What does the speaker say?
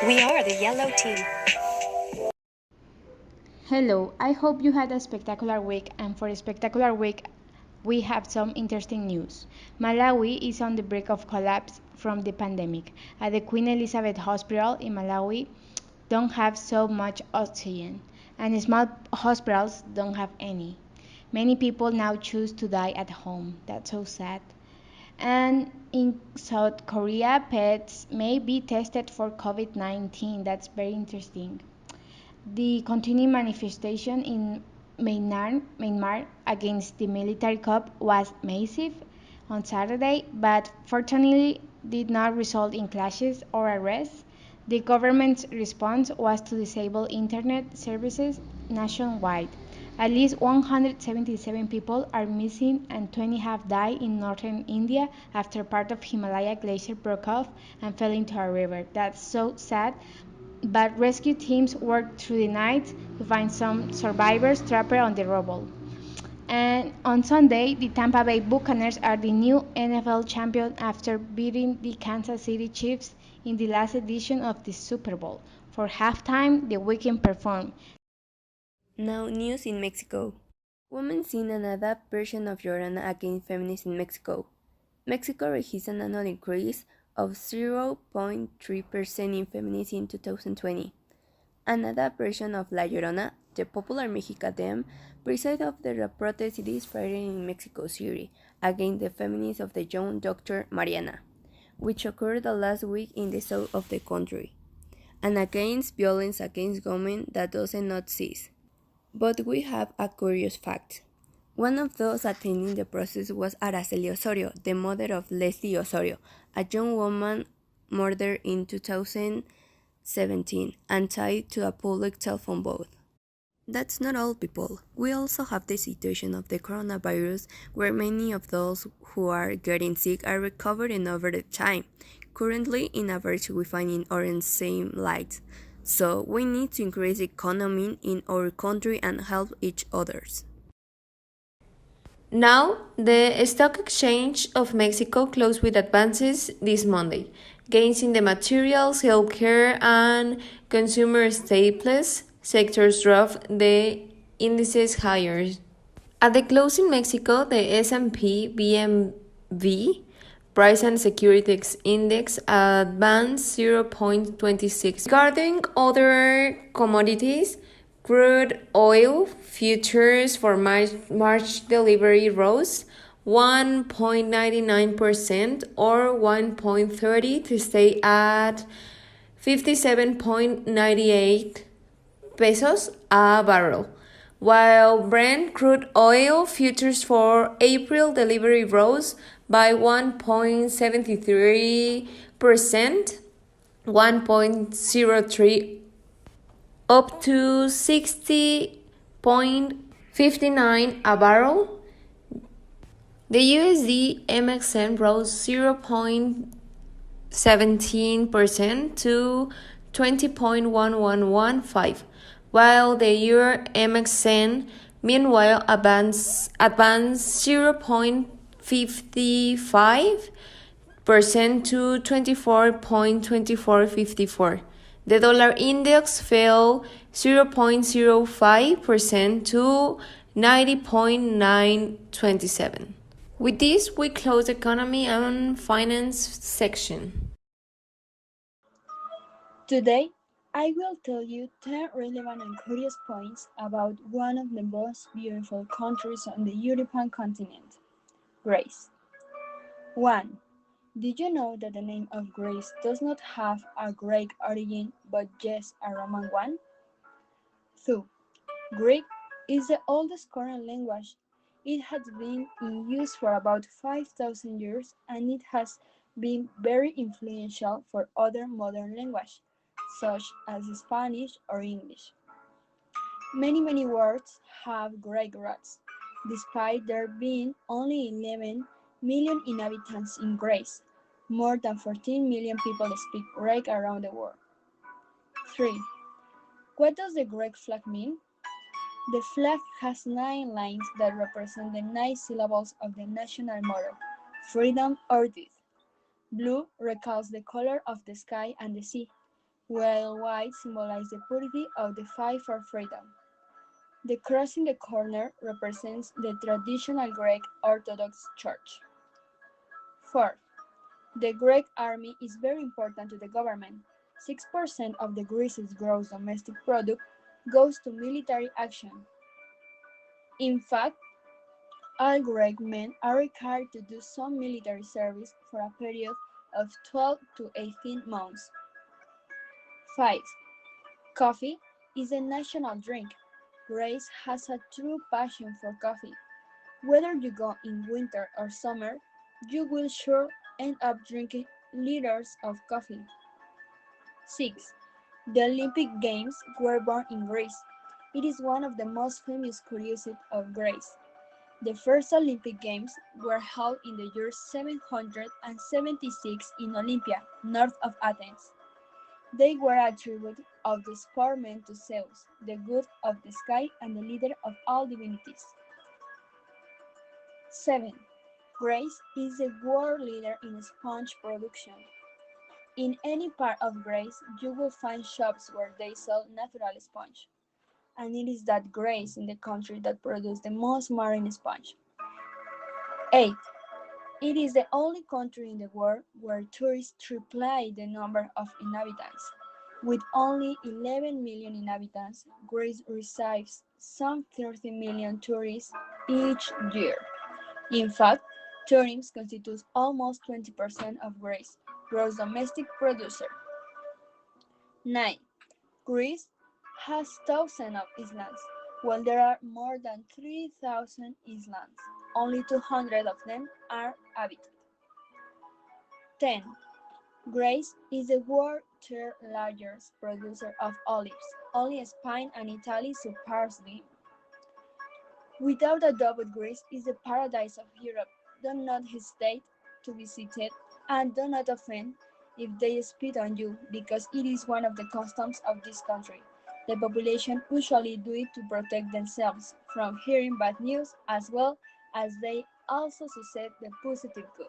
We are the yellow team. Hello, I hope you had a spectacular week, and for a spectacular week, we have some interesting news. Malawi is on the brink of collapse from the pandemic. At the Queen Elizabeth Hospital in Malawi, don't have so much oxygen, and small hospitals don't have any. Many people now choose to die at home. That's so sad. And in South Korea, pets may be tested for COVID 19. That's very interesting. The continuing manifestation in Myanmar against the military coup was massive on Saturday, but fortunately did not result in clashes or arrests. The government's response was to disable internet services nationwide. At least 177 people are missing and 20 have died in northern India after part of Himalaya glacier broke off and fell into a river. That's so sad, but rescue teams worked through the night to find some survivors trapped on the rubble. And on Sunday, the Tampa Bay Buccaneers are the new NFL champion after beating the Kansas City Chiefs in the last edition of the Super Bowl. For halftime, the Weeknd performed. Now, news in Mexico. Women seen an adapt version of Llorona against feminists in Mexico. Mexico registered an annual increase of 0.3% in feminism in 2020. An adapt version of La Llorona, the popular Mexica dam, presided over the protest this Friday in Mexico City against the feminists of the young Dr. Mariana, which occurred the last week in the south of the country, and against violence against women that does not cease. But we have a curious fact. One of those attending the process was Araceli Osorio, the mother of Leslie Osorio, a young woman murdered in 2017 and tied to a public telephone booth. That's not all, people. We also have the situation of the coronavirus, where many of those who are getting sick are recovering over the time. Currently, in average, we find in orange same light. So we need to increase the economy in our country and help each others. Now, the Stock Exchange of Mexico closed with advances this Monday. Gains in the materials, healthcare, and consumer staples sectors drove the indices higher. At the close in Mexico, the S&P BMV Price and Securities Index advanced 0.26. Regarding other commodities, crude oil futures for March delivery rose 1.99% or 1.30 to stay at 57.98 pesos a barrel, while Brent crude oil futures for April delivery rose by 1.73%, 1.03 up to 60.59 a barrel. The USD MXN rose 0.17% to 20.1115, while the Euro MXN meanwhile advanced 0.55% to 24.2454. The dollar index fell 0.05% to 90.927. With this, we close the economy and finance section. Today, I will tell you 10 relevant and curious points about one of the most beautiful countries on the European continent, Greece. 1. Did you know that the name of Greece does not have a Greek origin but just a Roman one? 2. Greek is the oldest current language. It has been in use for about 5,000 years and it has been very influential for other modern languages, such as Spanish or English. Many words have Greek roots, despite there being only 11 million inhabitants in Greece. More than 14 million people speak Greek around the world. 3. What does the Greek flag mean? The flag has 9 lines that represent the 9 syllables of the national motto, freedom or death. Blue recalls the color of the sky and the sea. while white symbolizes the purity of the fight for freedom. The cross in the corner represents the traditional Greek Orthodox Church. Fourth, the Greek army is very important to the government. 6% of the Greece's gross domestic product goes to military action. In fact, all Greek men are required to do some military service for a period of 12 to 18 months. 5. Coffee is a national drink. Greece has a true passion for coffee. Whether you go in winter or summer, you will sure end up drinking liters of coffee. 6. The Olympic Games were born in Greece. It is one of the most famous curiosities of Greece. The first Olympic Games were held in the year 776 in Olympia, north of Athens. They were a tribute of the sport meant to Zeus, the god of the sky and the leader of all divinities. 7. Greece is the world leader in sponge production. In any part of Greece, you will find shops where they sell natural sponge, and it is that Greece in the country that produces the most marine sponge. 8. It is the only country in the world where tourists triple the number of inhabitants. With only 11 million inhabitants, Greece receives some 30 million tourists each year. In fact, tourism constitutes almost 20% of Greece's gross domestic product. 9. Greece has thousands of islands. While there are more than 3,000 islands, only 200 of them are habited. 10. Greece is the world's third largest producer of olives. Only Spain and Italy surpass them. Without a doubt, Greece is the paradise of Europe. Do not hesitate to visit it, and do not offend if they spit on you, because it is one of the customs of this country. The population usually do it to protect themselves from hearing bad news, as well as they also succeed the positive good.